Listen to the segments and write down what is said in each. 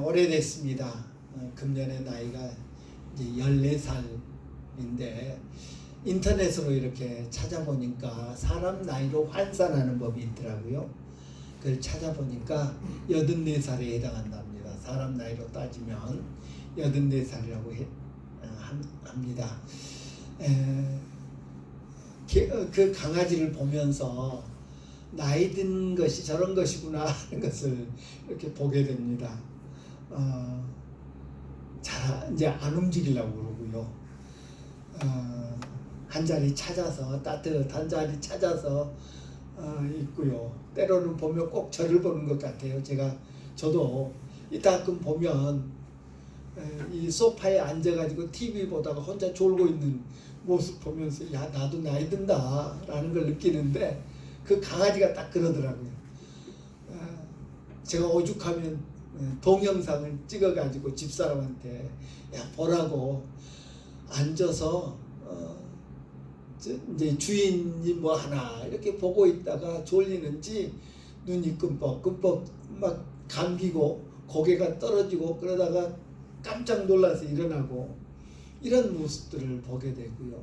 오래됐습니다. 금년에 나이가 이제 14살인데 인터넷으로 이렇게 찾아보니까 사람 나이로 환산하는 법이 있더라고요. 그걸 찾아보니까 84살에 해당한답니다. 사람 나이로 따지면 84살이라고 합니다. 그 강아지를 보면서 나이 든 것이 저런 것이구나 하는 것을 이렇게 보게 됩니다. 잘 이제 안 움직이려고 그러고요. 한 자리 찾아서 따뜻한 자리 찾아서 있고요. 때로는 보면 꼭 저를 보는 것 같아요. 저도 이따끔 보면 이 소파에 앉아가지고 TV 보다가 혼자 졸고 있는 모습 보면서 야 나도 나이 든다 라는 걸 느끼는데 그 강아지가 딱 그러더라고요. 제가 오죽하면 동영상을 찍어가지고 집사람한테 야 보라고 앉아서 이제 주인이 뭐 하나 이렇게 보고 있다가 졸리는지 눈이 끔뻑끔뻑 막 감기고 고개가 떨어지고 그러다가 깜짝 놀라서 일어나고 이런 모습들을 보게 되고요.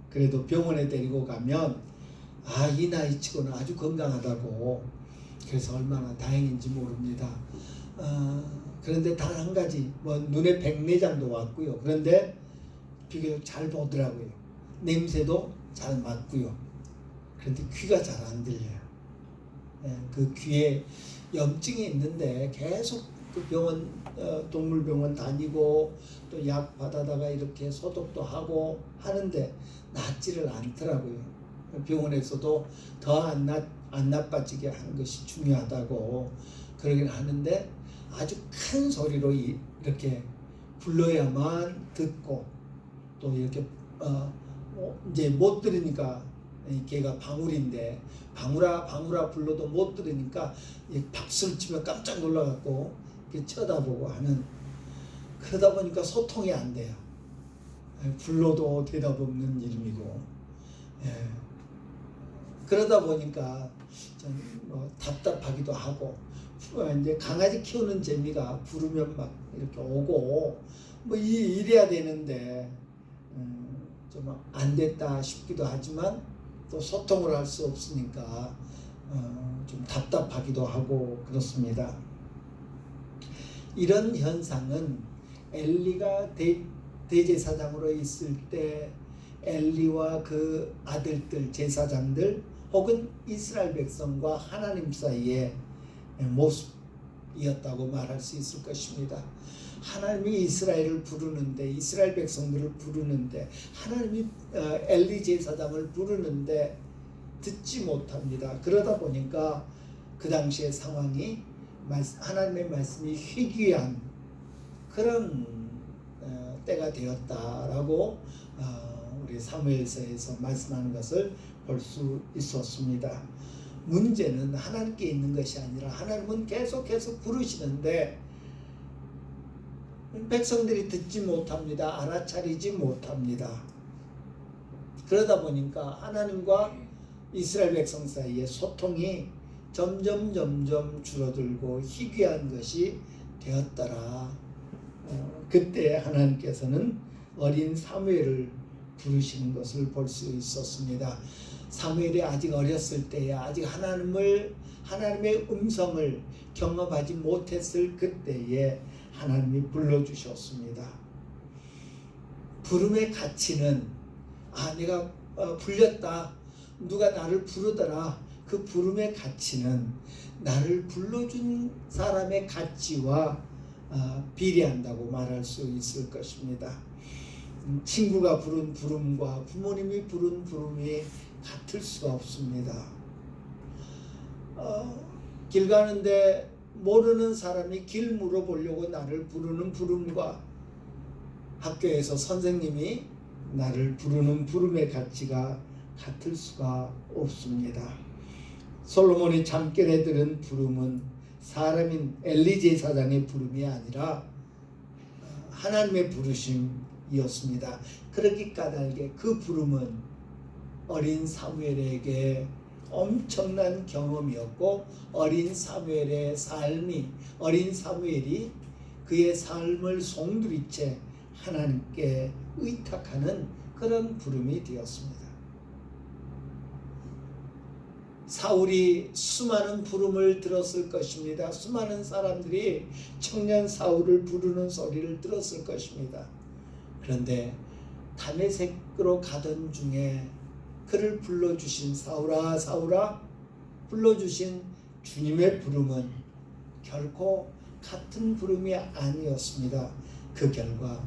그래도 병원에 데리고 가면 이 나이치고는 아주 건강하다고 그래서 얼마나 다행인지 모릅니다. 그런데 단 한 가지 뭐 눈에 백내장도 왔고요. 그런데 비교적 잘 보더라고요. 냄새도 잘 맡고요. 그런데 귀가 잘 안 들려요. 그 귀에 염증이 있는데 계속 그 병원 동물병원 다니고 또 약 받아다가 이렇게 소독도 하고 하는데 낫지를 않더라고요. 병원에서도 더 안 나빠지게 하는 것이 중요하다고 그러긴 하는데 아주 큰 소리로 이렇게 불러야만 듣고 또 이렇게 이제 못 들으니까 걔가 방울인데 방울아 불러도 못 들으니까 박수를 치면 깜짝 놀라갖고 쳐다보고 하는 그러다 보니까 소통이 안 돼요. 불러도 대답 없는 이름이고 그러다 보니까 좀 뭐 답답하기도 하고 이제 강아지 키우는 재미가 부르면 막 이렇게 오고 뭐 이래야 되는데 좀 안 됐다 싶기도 하지만 또 소통을 할 수 없으니까 좀 답답하기도 하고 그렇습니다. 이런 현상은 엘리가 대제사장으로 있을 때 엘리와 그 아들들 제사장들 혹은 이스라엘 백성과 하나님 사이의 모습이었다고 말할 수 있을 것입니다. 하나님이 이스라엘을 부르는데 이스라엘 백성들을 부르는데 하나님이 엘리 제사장을 부르는데 듣지 못합니다. 그러다 보니까 그 당시의 상황이 하나님의 말씀이 희귀한 그런 때가 되었다라고 우리 사무엘서에서 말씀하는 것을 볼 수 있었습니다. 문제는 하나님께 있는 것이 아니라 하나님은 계속해서 부르시는데 백성들이 듣지 못합니다. 알아차리지 못합니다. 그러다 보니까 하나님과 이스라엘 백성 사이의 소통이 점점 줄어들고 희귀한 것이 되었더라. 그때 하나님께서는 어린 사무엘을 부르시는 것을 볼 수 있었습니다. 사무엘이 아직 어렸을 때에 아직 하나님의 음성을 경험하지 못했을 그때에 하나님이 불러주셨습니다. 부름의 가치는 내가 불렸다. 누가 나를 부르더라. 그 부름의 가치는 나를 불러준 사람의 가치와 비례한다고 말할 수 있을 것입니다. 친구가 부른 부름과 부모님이 부른 부름이 같을 수가 없습니다. 길 가는데 모르는 사람이 길 물어보려고 나를 부르는 부름과 학교에서 선생님이 나를 부르는 부름의 가치가 같을 수가 없습니다. 솔로몬이 잠결에 들은 부름은 사람인 엘리 제사장의 부름이 아니라 하나님의 부르심이었습니다. 그러기 까닭에 그 부름은 어린 사무엘에게 엄청난 경험이었고 어린 사무엘의 삶이 어린 사무엘이 그의 삶을 송두리째 하나님께 의탁하는 그런 부름이 되었습니다. 사울이 수많은 부름을 들었을 것입니다. 수많은 사람들이 청년 사울을 부르는 소리를 들었을 것입니다. 그런데 다메섹으로 가던 중에 그를 불러주신 사울아 사울아 불러주신 주님의 부름은 결코 같은 부름이 아니었습니다. 그 결과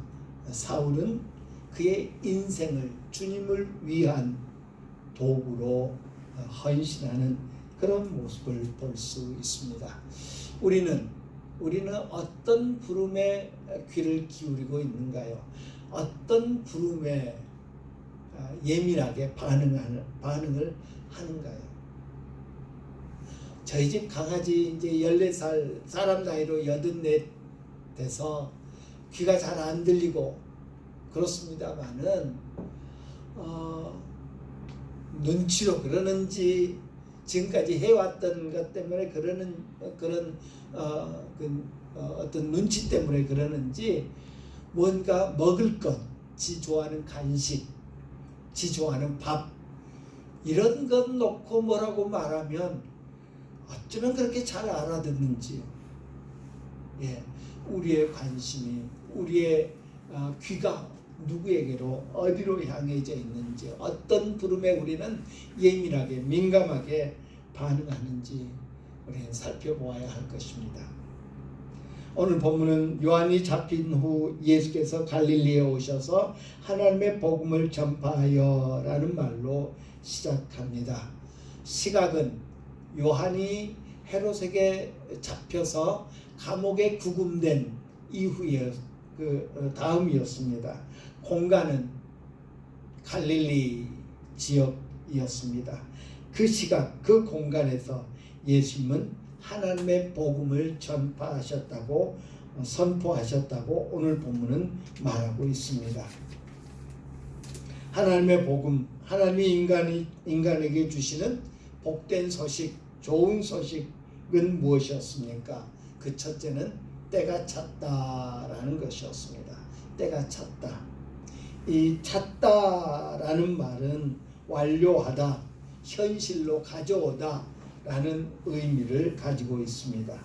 사울은 그의 인생을 주님을 위한 도구로 헌신하는 그런 모습을 볼 수 있습니다. 우리는 어떤 부름에 귀를 기울이고 있는가요? 어떤 부름에 예민하게 반응을 하는가요? 저희 집 강아지 이제 14살, 사람 나이로 84 돼서 귀가 잘 안 들리고 그렇습니다만은 눈치로 그러는지 지금까지 해왔던 것 때문에 그런 어떤 눈치 때문에 그러는지 뭔가 먹을 것, 지 좋아하는 간식, 지 좋아하는 밥 이런 것 놓고 뭐라고 말하면 어쩌면 그렇게 잘 알아듣는지, 예, 우리의 관심이, 우리의 귀가 누구에게로 어디로 향해져 있는지, 어떤 부름에 우리는 예민하게 민감하게 반응하는지 우리는 살펴보아야 할 것입니다. 오늘 본문은 요한이 잡힌 후 예수께서 갈릴리에 오셔서 하나님의 복음을 전파하여 라는 말로 시작합니다. 시각은 요한이 헤롯에게 잡혀서 감옥에 구금된 이후에 다음이었습니다. 공간은 갈릴리 지역이었습니다. 그 시각, 그 공간에서 예수님은 하나님의 복음을 전파하셨다고 선포하셨다고 오늘 본문은 말하고 있습니다. 하나님의 복음, 하나님이 인간에게 주시는 복된 소식, 좋은 소식은 무엇이었습니까? 그 첫째는 때가 찼다라는 것이었습니다. 때가 찼다. 이 찼다라는 말은 완료하다, 현실로 가져오다 라는 의미를 가지고 있습니다.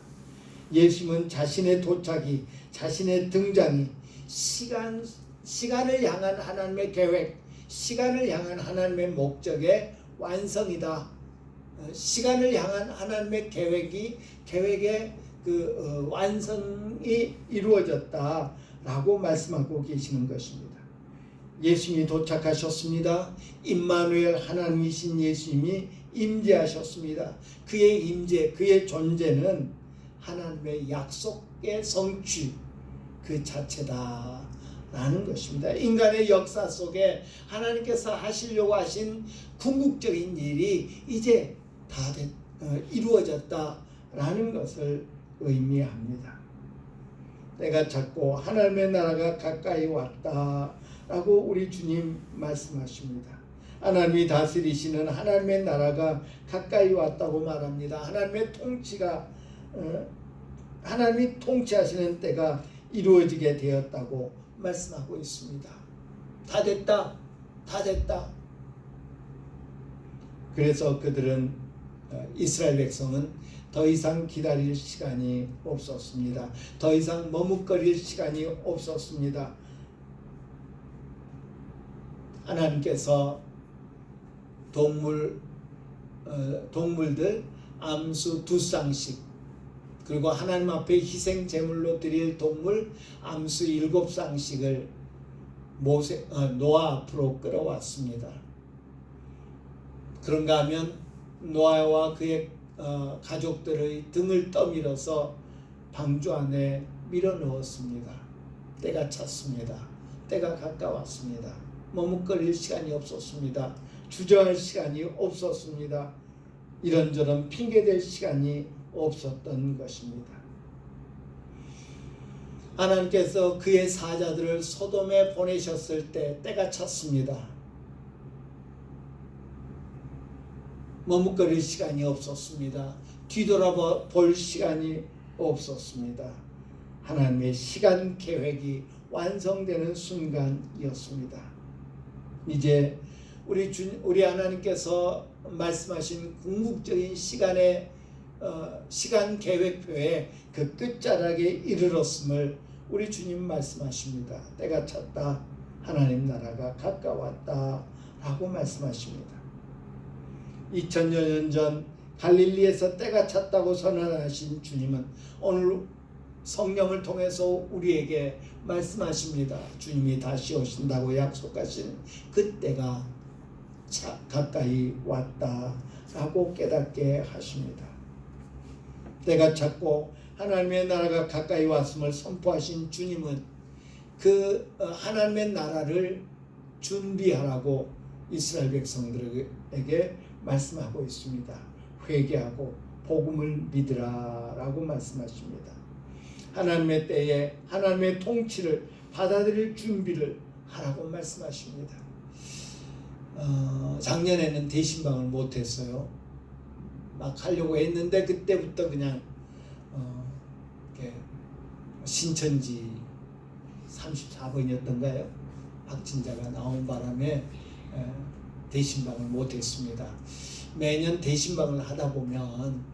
예수님은 자신의 도착이, 자신의 등장이 시간을 향한 하나님의 계획, 시간을 향한 하나님의 목적의 완성이다. 시간을 향한 하나님의 계획의 완성이 이루어졌다라고 말씀하고 계시는 것입니다. 예수님이 도착하셨습니다. 임마누엘 하나님이신 예수님이 임재하셨습니다. 그의 임재, 그의 존재는 하나님의 약속의 성취 그 자체다라는 것입니다. 인간의 역사 속에 하나님께서 하시려고 하신 궁극적인 일이 이제 다 이루어졌다라는 것을 의미합니다. 때가 찼고 하나님의 나라가 가까이 왔다라고 우리 주님 말씀하십니다. 하나님이 다스리시는 하나님의 나라가 가까이 왔다고 말합니다. 하나님이 통치하시는 때가 이루어지게 되었다고 말씀하고 있습니다. 다 됐다. 그래서 이스라엘 백성은 더 이상 기다릴 시간이 없었습니다. 더 이상 머뭇거릴 시간이 없었습니다. 하나님께서 동물들 암수 2쌍씩, 그리고 하나님 앞에 희생 제물로 드릴 동물 암수 7쌍씩을 노아 앞으로 끌어왔습니다. 그런가 하면 노아와 그의 가족들의 등을 떠밀어서 방주 안에 밀어넣었습니다. 때가 찼습니다. 때가 가까웠습니다. 머뭇거릴 시간이 없었습니다. 주저할 시간이 없었습니다. 이런저런 핑계댈 시간이 없었던 것입니다. 하나님께서 그의 사자들을 소돔에 보내셨을 때 때가 찼습니다. 머뭇거릴 시간이 없었습니다. 뒤돌아볼 시간이 없었습니다. 하나님의 시간 계획이 완성되는 순간이었습니다. 이제 우리 하나님께서 말씀하신 궁극적인 시간 계획표에 그 끝자락에 이르렀음을 우리 주님 말씀하십니다. 때가 찼다. 하나님 나라가 가까웠다. 라고 말씀하십니다. 2000여 년 전 갈릴리에서 때가 찼다고 선언하신 주님은 오늘 성령을 통해서 우리에게 말씀하십니다. 주님이 다시 오신다고 약속하신 그때가 가까이 왔다라고 깨닫게 하십니다. 때가 찼고 하나님의 나라가 가까이 왔음을 선포하신 주님은 그 하나님의 나라를 준비하라고 이스라엘 백성들에게 말씀하고 있습니다. 회개하고 복음을 믿으라라고 말씀하십니다. 하나님의 때에 하나님의 통치를 받아들일 준비를 하라고 말씀하십니다. 작년에는 대신방을 못했어요. 막 하려고 했는데 그때부터 그냥 신천지 34번이었던가요? 확진자가 나온 바람에 대신방을 못했습니다. 매년 대신방을 하다 보면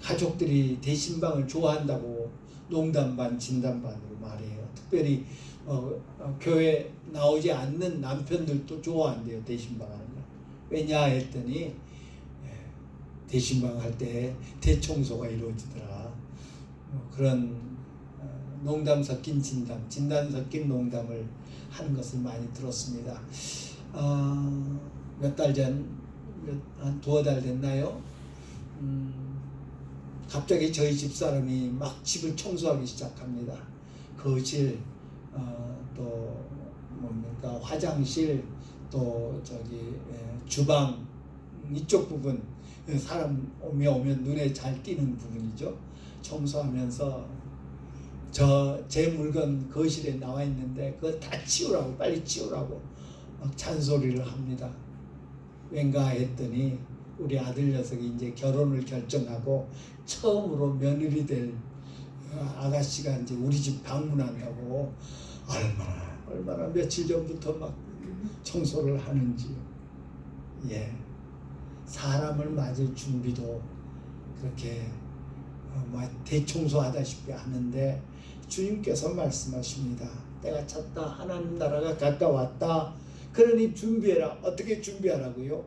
가족들이 대신방을 좋아한다고 농담반 진담반으로 말해요. 특별히 교회 나오지 않는 남편들도 좋아한대요. 대신방 하는 거. 왜냐 했더니 대신방 할 때 대청소가 이루어지더라. 그런 농담 섞인 진담 섞인 농담을 하는 것을 많이 들었습니다. 몇 달 전, 한 두어 달 됐나요? 갑자기 저희 집사람이 막 집을 청소하기 시작합니다. 거실, 또 뭡니까 화장실, 또 주방 이쪽 부분, 사람 오면 눈에 잘 띄는 부분이죠. 청소하면서 제 물건 거실에 나와 있는데 그거 다 치우라고, 빨리 치우라고 막 잔소리를 합니다. 왠가 했더니 우리 아들 녀석이 이제 결혼을 결정하고 처음으로 며느리 될 아가씨가 이제 우리 집 방문한다고 얼마나 며칠 전부터 막 청소를 하는지요. 예, 사람을 맞을 준비도 그렇게 대청소하다시피 하는데 주님께서 말씀하십니다. 때가 찼다. 하나님 나라가 가까웠다. 그러니 준비해라. 어떻게 준비하라고요?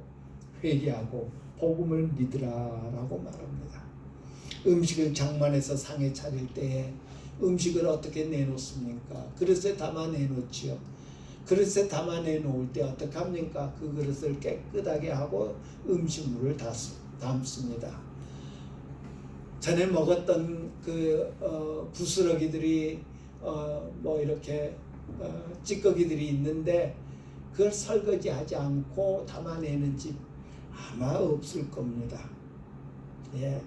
회개하고 복음을 믿으라라고 말합니다. 음식을 장만해서 상에 차릴 때에 음식을 어떻게 내놓습니까? 그릇에 담아 내놓지요. 그릇에 담아 내놓을 때 어떻게 합니까? 그 그릇을 깨끗하게 하고 음식물을 담습니다. 전에 먹었던 부스러기들이 이렇게 찌꺼기들이 있는데 그걸 설거지하지 않고 담아내는 집 아마 없을 겁니다. 예,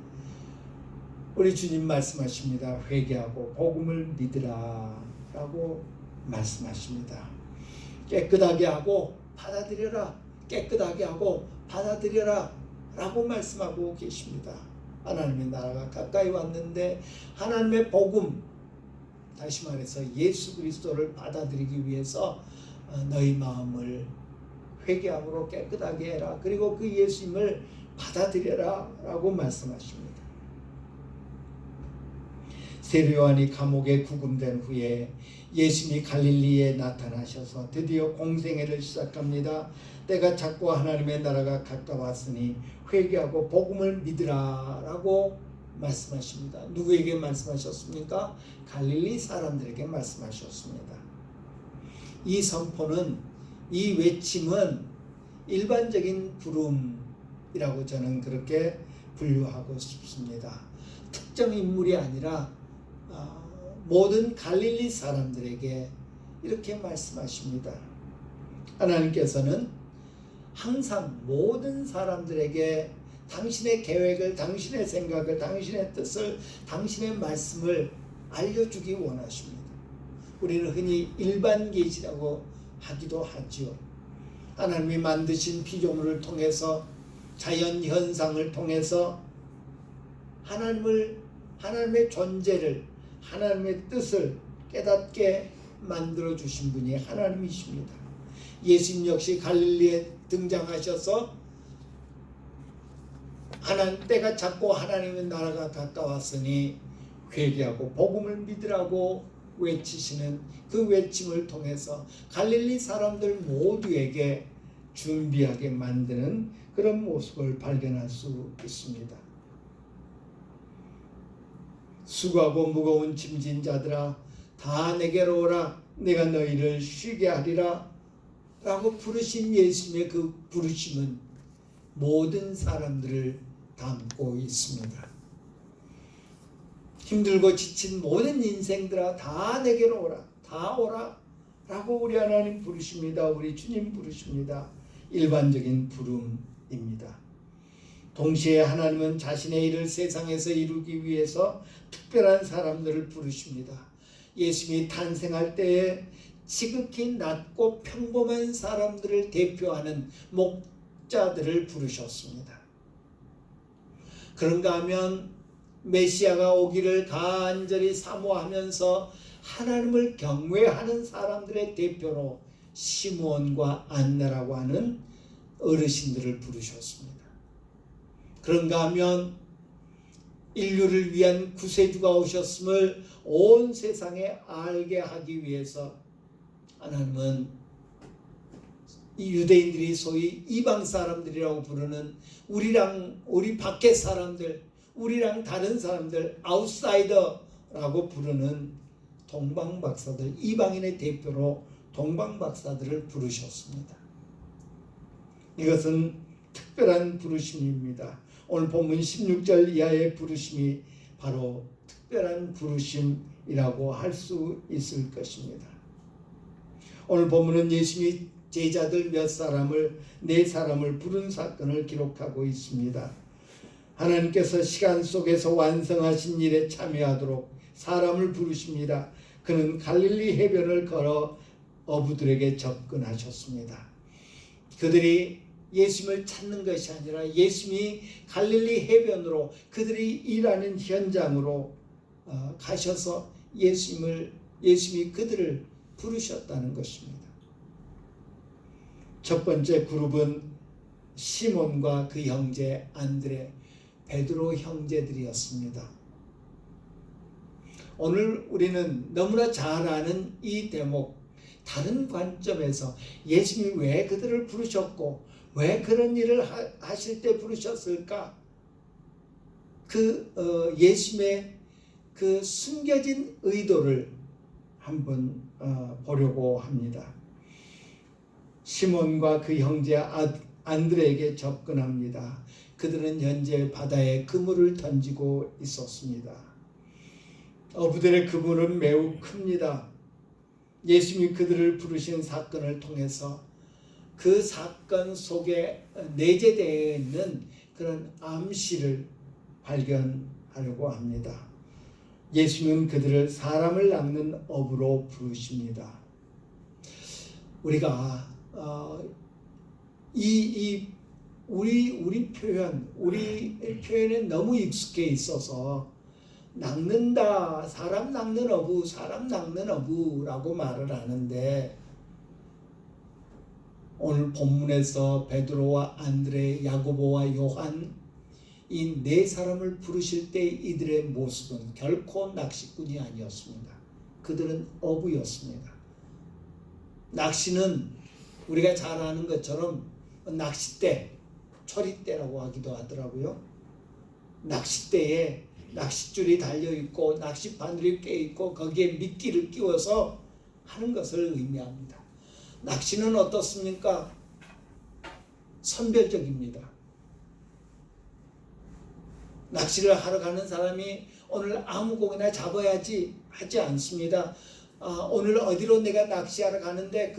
우리 주님 말씀하십니다. 회개하고 복음을 믿으라라고 말씀하십니다. 깨끗하게 하고 받아들여라. 깨끗하게 하고 받아들여라 라고 말씀하고 계십니다. 하나님의 나라가 가까이 왔는데 하나님의 복음, 다시 말해서 예수 그리스도를 받아들이기 위해서 너희 마음을 회개함으로 깨끗하게 해라. 그리고 그 예수님을 받아들여라 라고 말씀하십니다. 세례 요한이 감옥에 구금된 후에 예수님이 갈릴리에 나타나셔서 드디어 공생애를 시작합니다. 때가 찼고 하나님의 나라가 가까웠으니 회개하고 복음을 믿으라 라고 말씀하십니다. 누구에게 말씀하셨습니까? 갈릴리 사람들에게 말씀하셨습니다. 이 선포는, 이 외침은 일반적인 부름이라고 저는 그렇게 분류하고 싶습니다. 특정 인물이 아니라 모든 갈릴리 사람들에게 이렇게 말씀하십니다. 하나님께서는 항상 모든 사람들에게 당신의 계획을, 당신의 생각을, 당신의 뜻을, 당신의 말씀을 알려주기 원하십니다. 우리는 흔히 일반 계시라고 하기도 하지요. 하나님이 만드신 피조물을 통해서, 자연 현상을 통해서 하나님의 존재를, 하나님의 뜻을 깨닫게 만들어 주신 분이 하나님이십니다. 예수님 역시 갈릴리에 등장하셔서 하나님 때가 찼고 하나님의 나라가 가까웠으니 회개하고 복음을 믿으라고 외치시는 그 외침을 통해서 갈릴리 사람들 모두에게 준비하게 만드는 그런 모습을 발견할 수 있습니다. 수고하고 무거운 짐진 자들아 다 내게로 오라 내가 너희를 쉬게 하리라 라고 부르신 예수님의 그 부르심은 모든 사람들을 담고 있습니다. 힘들고 지친 모든 인생들아 다 내게로 오라 다 오라 라고 우리 하나님 부르십니다. 우리 주님 부르십니다. 일반적인 부름입니다. 동시에 하나님은 자신의 일을 세상에서 이루기 위해서 특별한 사람들을 부르십니다. 예수님이 탄생할 때에 지극히 낮고 평범한 사람들을 대표하는 목자들을 부르셨습니다. 그런가 하면 메시아가 오기를 간절히 사모하면서 하나님을 경외하는 사람들의 대표로 시므온과 안나라고 하는 어르신들을 부르셨습니다. 그런가 하면 인류를 위한 구세주가 오셨음을 온 세상에 알게 하기 위해서 하나님은 이 유대인들이 소위 이방 사람들이라고 부르는 우리 밖의 사람들, 우리랑 다른 사람들, 아웃사이더라고 부르는 동방박사들, 이방인의 대표로 동방박사들을 부르셨습니다. 이것은 특별한 부르심입니다. 오늘 본문 16절 이하의 부르심이 바로 특별한 부르심이라고 할 수 있을 것입니다. 오늘 본문은 예수님이 제자들 네 사람을 부른 사건을 기록하고 있습니다. 하나님께서 시간 속에서 완성하신 일에 참여하도록 사람을 부르십니다. 그는 갈릴리 해변을 걸어 어부들에게 접근하셨습니다. 그들이 예수님을 찾는 것이 아니라 예수님이 갈릴리 해변으로 그들이 일하는 현장으로 가셔서 예수님이 그들을 부르셨다는 것입니다. 첫 번째 그룹은 시몬과 그 형제 안드레, 베드로 형제들이었습니다. 오늘 우리는 너무나 잘 아는 이 대목, 다른 관점에서 예수님이 왜 그들을 부르셨고 왜 그런 일을 하실 때 부르셨을까? 예수님의 그 숨겨진 의도를 한번 보려고 합니다. 시몬과 그 형제 안드레에게 접근합니다. 그들은 현재 바다에 그물을 던지고 있었습니다. 어부들의 그물은 매우 큽니다. 예수님이 그들을 부르신 사건을 통해서 그 사건 속에 내재되어 있는 그런 암시를 발견하려고 합니다. 예수님은 그들을 사람을 낚는 어부로 부르십니다. 우리가 우리 표현에 너무 익숙해 있어서 낚는다, 사람 낚는 어부라고 말을 하는데, 오늘 본문에서 베드로와 안드레, 야고보와 요한 이 네 사람을 부르실 때 이들의 모습은 결코 낚시꾼이 아니었습니다. 그들은 어부였습니다. 낚시는 우리가 잘 아는 것처럼 낚싯대, 초리대라고 하기도 하더라고요. 낚싯대에 낚싯줄이 달려있고 낚싯바늘이 껴있고 거기에 미끼를 끼워서 하는 것을 의미합니다. 낚시는 어떻습니까? 선별적입니다. 낚시를 하러 가는 사람이 오늘 아무 고기나 잡아야지 하지 않습니다. 오늘 어디로 내가 낚시하러 가는데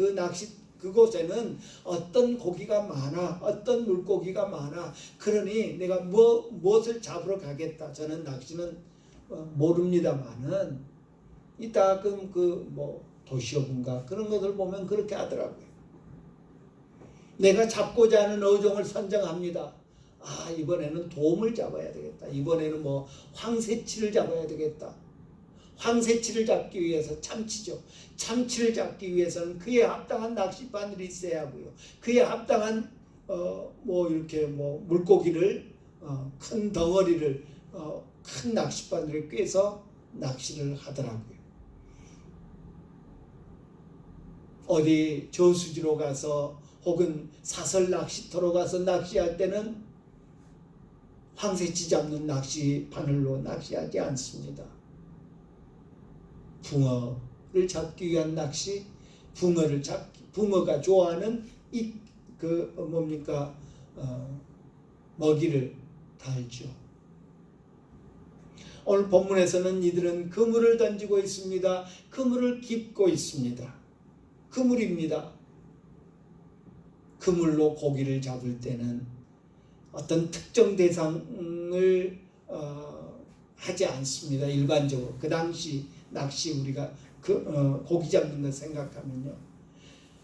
그곳에는 어떤 고기가 많아, 어떤 물고기가 많아. 그러니 내가 무엇을 잡으러 가겠다. 저는 낚시는 모릅니다만은 이따 도시어군가 그런 것을 보면 그렇게 하더라고요. 내가 잡고자 하는 어종을 선정합니다. 이번에는 돔을 잡아야 되겠다. 이번에는 황새치를 잡아야 되겠다. 황새치를 잡기 위해서 참치죠. 참치를 잡기 위해서는 그에 합당한 낚싯바늘이 있어야 하고요. 그에 합당한 이렇게 물고기를 큰 덩어리를 큰 낚싯바늘에 꿰서 낚시를 하더라고요. 어디 저수지로 가서 혹은 사설 낚시터로 가서 낚시할 때는 황새치 잡는 낚시 바늘로 낚시하지 않습니다. 붕어를 잡기 위한 낚시, 붕어가 좋아하는 먹이를 달죠. 오늘 본문에서는 이들은 그물을 던지고 있습니다. 그물을 깁고 있습니다. 그물입니다. 그물로 고기를 잡을 때는 어떤 특정 대상을 하지 않습니다. 일반적으로 그 당시 낚시 우리가 고기 잡는 거 생각하면요,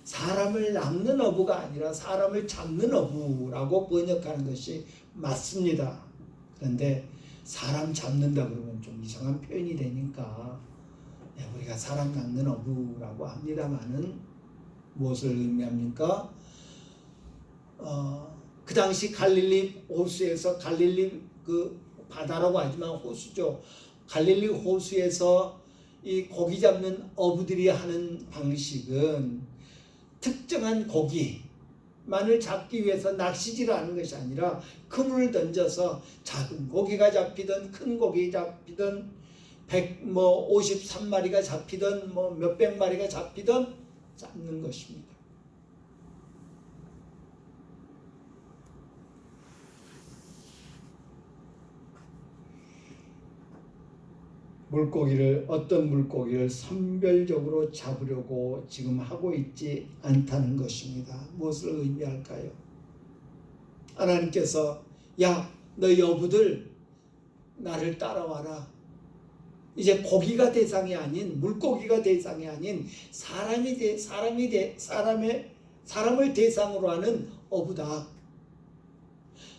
사람을 낚는 어부가 아니라 사람을 잡는 어부라고 번역하는 것이 맞습니다. 그런데 사람 잡는다 그러면 좀 이상한 표현이 되니까 우리가 사람 낚는 어부라고 합니다만은 무엇을 의미합니까? 그 당시 갈릴리 호수에서, 갈릴리 그 바다라고 하지만 호수죠. 갈릴리 호수에서 이 고기 잡는 어부들이 하는 방식은 특정한 고기만을 잡기 위해서 낚시질을 하는 것이 아니라 그물을 던져서 작은 고기가 잡히든 큰 고기 잡히든 53마리가 잡히든 몇백 마리가 잡히든 잡는 것입니다. 어떤 물고기를 선별적으로 잡으려고 지금 하고 있지 않다는 것입니다. 무엇을 의미할까요? 하나님께서 야, 너희 어부들 나를 따라와라. 이제 고기가 대상이 아닌, 물고기가 대상이 아닌 사람을 대상으로 하는 어부다.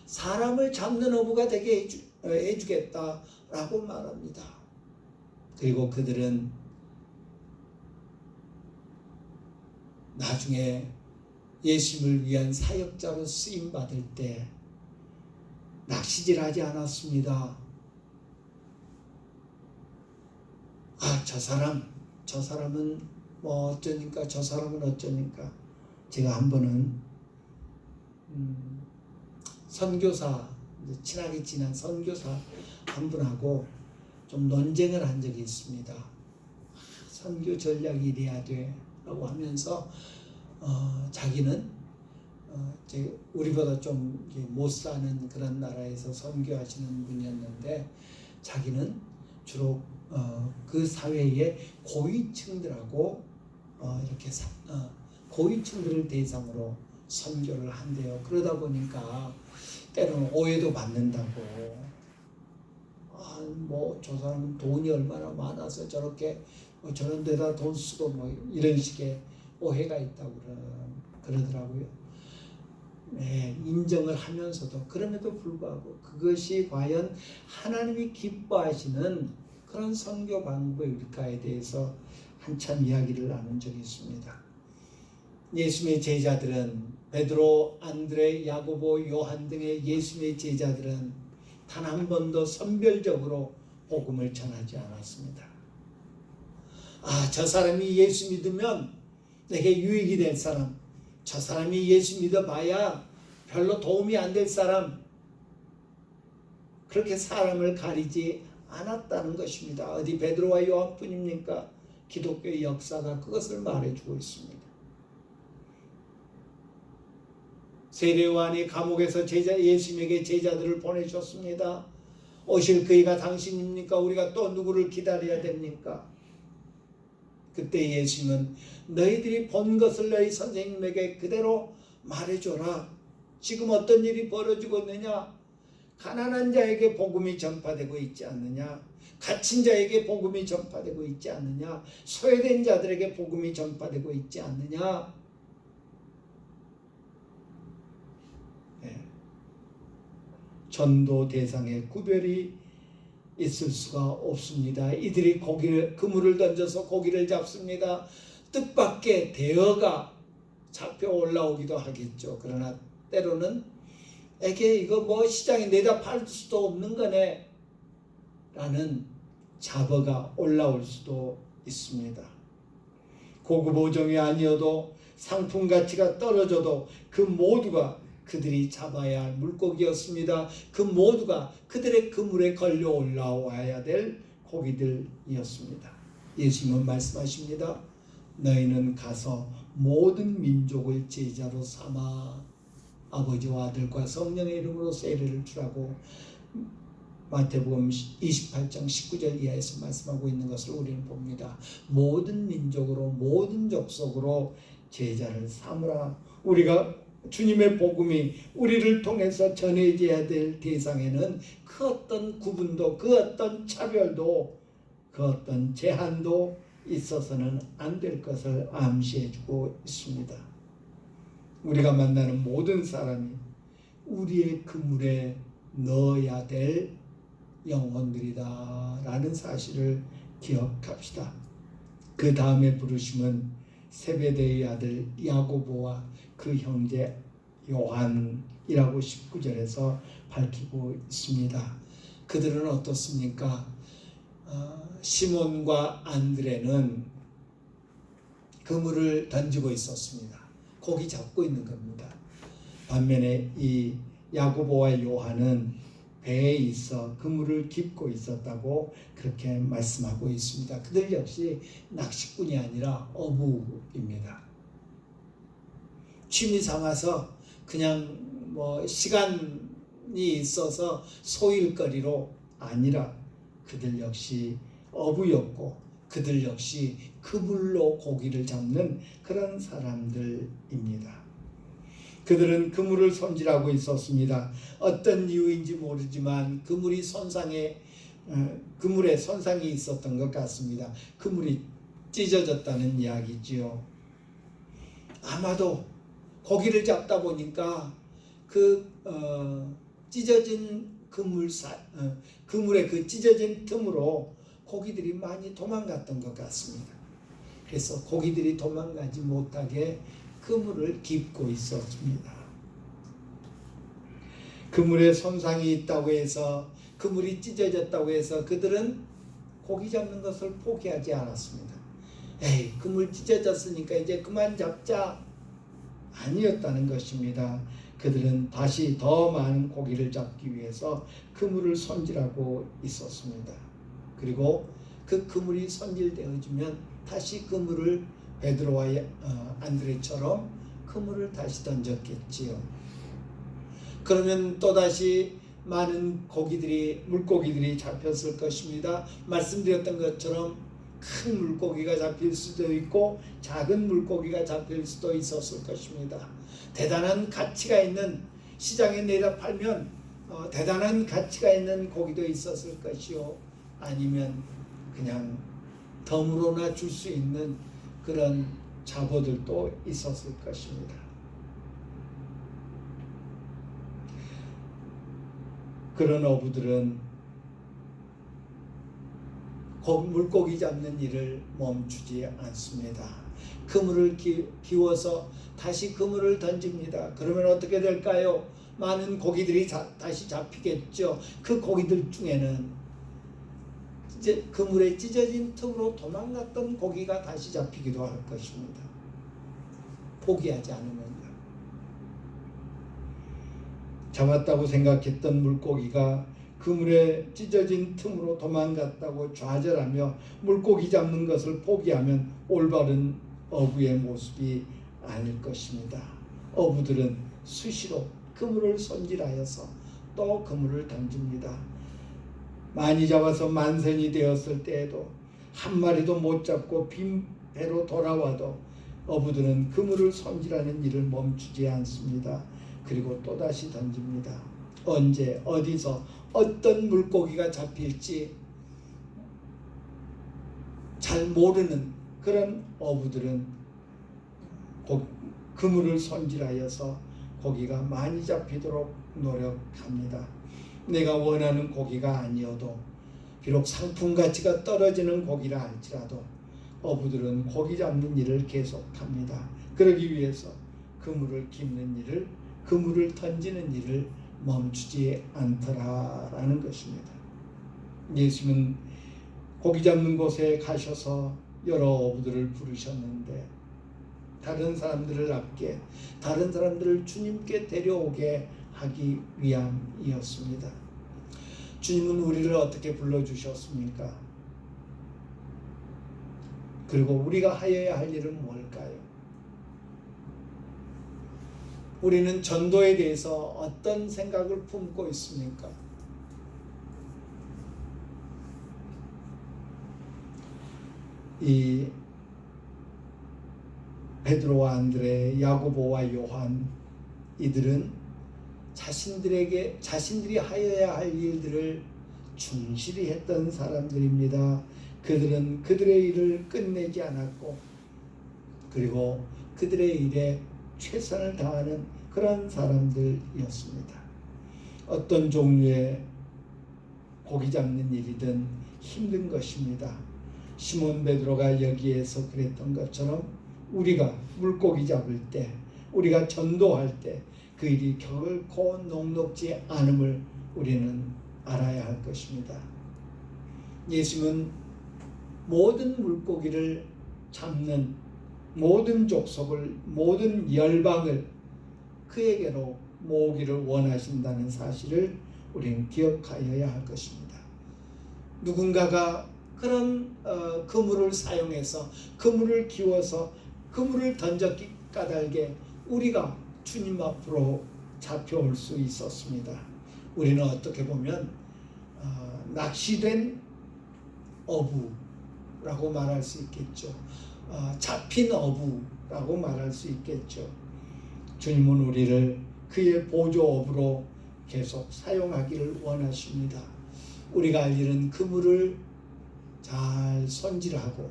사람을 잡는 어부가 되게 해주겠다라고 말합니다. 그리고 그들은 나중에 예수님을 위한 사역자로 쓰임 받을 때 낚시질하지 않았습니다. 저 사람은 어쩌니까, 저 사람은 어쩌니까. 제가 한 번은 선교사, 친하게 지난 선교사 한 분하고 좀 논쟁을 한 적이 있습니다. 선교 전략이 이래야 돼 라고 하면서 자기는 우리보다 좀 못 사는 그런 나라에서 선교하시는 분이었는데, 자기는 주로 그 사회의 고위층들하고 이렇게 고위층들을 대상으로 선교를 한대요. 그러다 보니까 때로는 오해도 받는다고. 저 사람은 돈이 얼마나 많아서 저렇게 저런 데다 돈 쓰고 이런 식의 오해가 있다고 그러더라고요. 네, 인정을 하면서도, 그럼에도 불구하고 그것이 과연 하나님이 기뻐하시는 그런 선교 방법일까에 대해서 한참 이야기를 나눈 적이 있습니다. 예수님의 제자들은, 베드로, 안드레, 야고보, 요한 등의 예수님의 제자들은 단 한 번도 선별적으로 복음을 전하지 않았습니다. 저 사람이 예수 믿으면 내게 유익이 될 사람, 저 사람이 예수 믿어봐야 별로 도움이 안 될 사람, 그렇게 사람을 가리지 않았다는 것입니다. 어디 베드로와 요한뿐입니까? 기독교의 역사가 그것을 말해주고 있습니다. 세례요한이 감옥에서 예수님에게 제자들을 보내셨습니다. 오실 그이가 당신입니까? 우리가 또 누구를 기다려야 됩니까? 그때 예수님은 너희들이 본 것을 너희 선생님에게 그대로 말해줘라. 지금 어떤 일이 벌어지고 있느냐? 가난한 자에게 복음이 전파되고 있지 않느냐? 갇힌 자에게 복음이 전파되고 있지 않느냐? 소외된 자들에게 복음이 전파되고 있지 않느냐? 전도 대상의 구별이 있을 수가 없습니다. 이들이 그물을 던져서 고기를 잡습니다. 뜻밖의 대어가 잡혀 올라오기도 하겠죠. 그러나 때로는 에게 이거 뭐 시장에 내다 팔 수도 없는 거네 라는 잡어가 올라올 수도 있습니다. 고급 어종이 아니어도 상품 가치가 떨어져도 그 모두가 그들이 잡아야 할 물고기였습니다. 그 모두가 그들의 그물에 걸려 올라와야 될 고기들이었습니다. 예수님은 말씀하십니다. 너희는 가서 모든 민족을 제자로 삼아 아버지와 아들과 성령의 이름으로 세례를 주라고 마태복음 28장 19절 이하에서 말씀하고 있는 것을 우리는 봅니다. 모든 민족으로 모든 족속으로 제자를 삼으라. 우리가 주님의 복음이 우리를 통해서 전해져야 될 대상에는 그 어떤 구분도 그 어떤 차별도 그 어떤 제한도 있어서는 안 될 것을 암시해주고 있습니다. 우리가 만나는 모든 사람이 우리의 그물에 넣어야 될 영혼들이다 라는 사실을 기억합시다. 그 다음에 부르심은 세베대의 아들 야고보와 그 형제 요한이라고 19절에서 밝히고 있습니다. 그들은 어떻습니까? 시몬과 안드레는 그물을 던지고 있었습니다. 고기 잡고 있는 겁니다. 반면에 이 야고보와 요한은 배에 있어 그물을 깁고 있었다고 그렇게 말씀하고 있습니다. 그들 역시 낚시꾼이 아니라 어부입니다. 취미 삼아서 그냥 뭐 시간이 있어서 소일거리로 아니라 그들 역시 어부였고 그들 역시 그물로 고기를 잡는 그런 사람들입니다. 그들은 그물을 손질하고 있었습니다. 어떤 이유인지 모르지만 그물에 손상이 있었던 것 같습니다. 그물이 찢어졌다는 이야기지요. 아마도 고기를 잡다 보니까 찢어진 그물의 그 찢어진 틈으로 고기들이 많이 도망갔던 것 같습니다. 그래서 고기들이 도망가지 못하게 그물을 깁고 있었습니다. 그물에 손상이 있다고 해서 그물이 찢어졌다고 해서 그들은 고기 잡는 것을 포기하지 않았습니다. 에이, 그물 찢어졌으니까 이제 그만 잡자 아니었다는 것입니다. 그들은 다시 더 많은 고기를 잡기 위해서 그물을 손질하고 있었습니다. 그리고 그 그물이 손질되어지면 다시 그물을 베드로와 안드레처럼 그물을 다시 던졌겠지요. 그러면 또다시 많은 물고기들이 잡혔을 것입니다. 말씀드렸던 것처럼 큰 물고기가 잡힐 수도 있고 작은 물고기가 잡힐 수도 있었을 것입니다. 대단한 가치가 있는 시장에 내다 팔면 대단한 가치가 있는 고기도 있었을 것이요. 아니면 그냥 덤으로나 줄 수 있는 그런 잡어들도 있었을 것입니다. 그런 어부들은 물고기 잡는 일을 멈추지 않습니다. 그물을 기워서 다시 그물을 던집니다. 그러면 어떻게 될까요? 많은 고기들이 다시 잡히겠죠. 그 고기들 중에는 이제 그물에 찢어진 틈으로 도망갔던 고기가 다시 잡히기도 할 것입니다. 포기하지 않으면요. 잡았다고 생각했던 물고기가 그물에 찢어진 틈으로 도망갔다고 좌절하며 물고기 잡는 것을 포기하면 올바른 어부의 모습이 아닐 것입니다. 어부들은 수시로 그물을 손질하여서 또 그물을 던집니다. 많이 잡아서 만선이 되었을 때에도 한 마리도 못 잡고 빈 배로 돌아와도 어부들은 그물을 손질하는 일을 멈추지 않습니다. 그리고 또다시 던집니다. 언제 어디서 어떤 물고기가 잡힐지 잘 모르는 그런 어부들은 그물을 손질하여서 고기가 많이 잡히도록 노력합니다. 내가 원하는 고기가 아니어도 비록 상품 가치가 떨어지는 고기라 할지라도 어부들은 고기 잡는 일을 계속합니다. 그러기 위해서 그물을 깁는 일을, 그물을 던지는 일을 멈추지 않더라라는 것입니다. 예수님은 고기 잡는 곳에 가셔서 여러 어부들을 부르셨는데 다른 사람들을 앞게, 다른 사람들을 주님께 데려오게 하기 위함이었습니다. 주님은 우리를 어떻게 불러주셨습니까? 그리고 우리가 하여야 할 일은 뭘까요? 우리는 전도에 대해서 어떤 생각을 품고 있습니까? 이 베드로와 안드레, 야고보와 요한, 이들은 자신들이 하여야 할 일들을 충실히 했던 사람들입니다. 그들은 그들의 일을 끝내지 않았고, 그리고 그들의 일에 최선을 다하는 그런 사람들이었습니다. 어떤 종류의 고기 잡는 일이든 힘든 것입니다. 시몬 베드로가 여기에서 그랬던 것처럼 우리가 물고기 잡을 때, 우리가 전도할 때 그 일이 결코 녹록지 않음을 우리는 알아야 할 것입니다. 예수님은 모든 물고기를 잡는 모든 족속을, 모든 열방을 그에게로 모으기를 원하신다는 사실을 우리는 기억하여야 할 것입니다. 누군가가 그런 그물을 사용해서, 그물을 기워서 그물을 던졌기 까닭에 우리가 주님 앞으로 잡혀올 수 있었습니다. 우리는 어떻게 보면 낚시된 어부라고 말할 수 있겠죠. 잡힌 어부라고 말할 수 있겠죠. 주님은 우리를 그의 보조 어부로 계속 사용하기를 원하십니다. 우리가 할 일은 그물을 잘 손질하고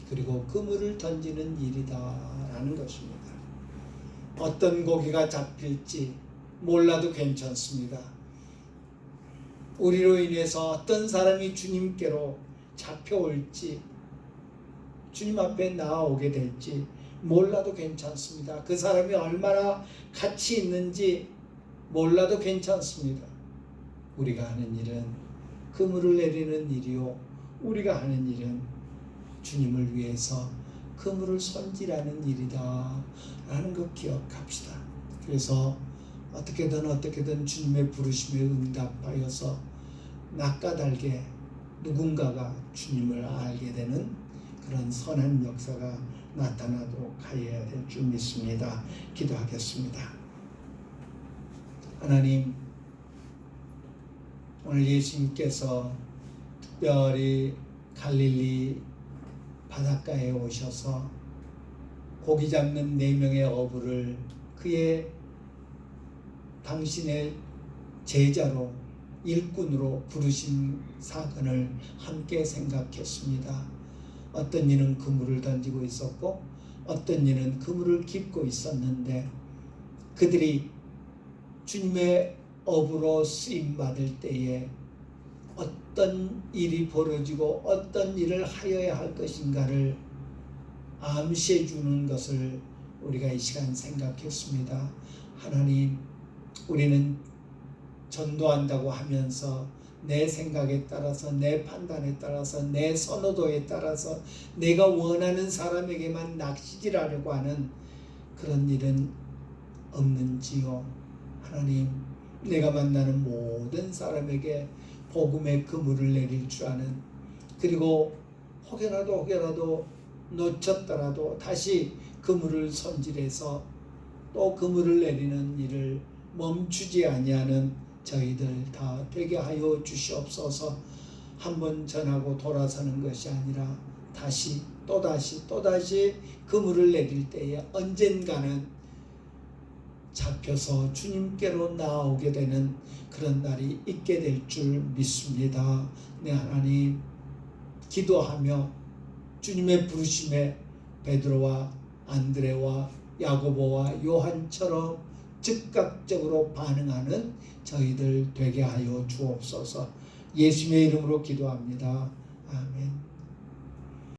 그리고 그물을 던지는 일이다라는 것입니다. 어떤 고기가 잡힐지 몰라도 괜찮습니다. 우리로 인해서 어떤 사람이 주님께로 잡혀올지, 주님 앞에 나아오게 될지 몰라도 괜찮습니다. 그 사람이 얼마나 가치 있는지 몰라도 괜찮습니다. 우리가 하는 일은 그물을 내리는 일이요, 우리가 하는 일은 주님을 위해서 그물을 손질하는 일이다 라는 것 기억합시다. 그래서 어떻게든 주님의 부르심에 응답하여서 낯가달게 누군가가 주님을 알게 되는 그런 선한 역사가 나타나도록 하여야 될 줄 믿습니다. 기도하겠습니다. 하나님, 오늘 예수님께서 특별히 갈릴리 바닷가에 오셔서 고기 잡는 4명의 어부를 당신의 제자로, 일꾼으로 부르신 사건을 함께 생각했습니다. 어떤 이는 그물을 던지고 있었고 어떤 이는 그물을 깁고 있었는데 그들이 주님의 어부로 쓰임받을 때에 어떤 일이 벌어지고 어떤 일을 하여야 할 것인가를 암시해 주는 것을 우리가 이 시간 생각했습니다. 하나님, 우리는 전도한다고 하면서 내 생각에 따라서, 내 판단에 따라서, 내 선호도에 따라서 내가 원하는 사람에게만 낚시질하려고 하는 그런 일은 없는지요. 하나님, 내가 만나는 모든 사람에게 복음의 그물을 내릴 줄 아는, 그리고 혹여라도 놓쳤더라도 다시 그물을 손질해서 또 그물을 내리는 일을 멈추지 아니하는 저희들 다 되게 하여 주시옵소서. 한번 전하고 돌아서는 것이 아니라 다시 또다시 그물을 내릴 때에 언젠가는 잡혀서 주님께로 나아오게 되는 그런 날이 있게 될 줄 믿습니다. 네, 하나님, 기도하며 주님의 부르심에 베드로와 안드레와 야고보와 요한처럼 즉각적으로 반응하는 저희들 되게 하여 주옵소서. 예수님의 이름으로 기도합니다. 아멘.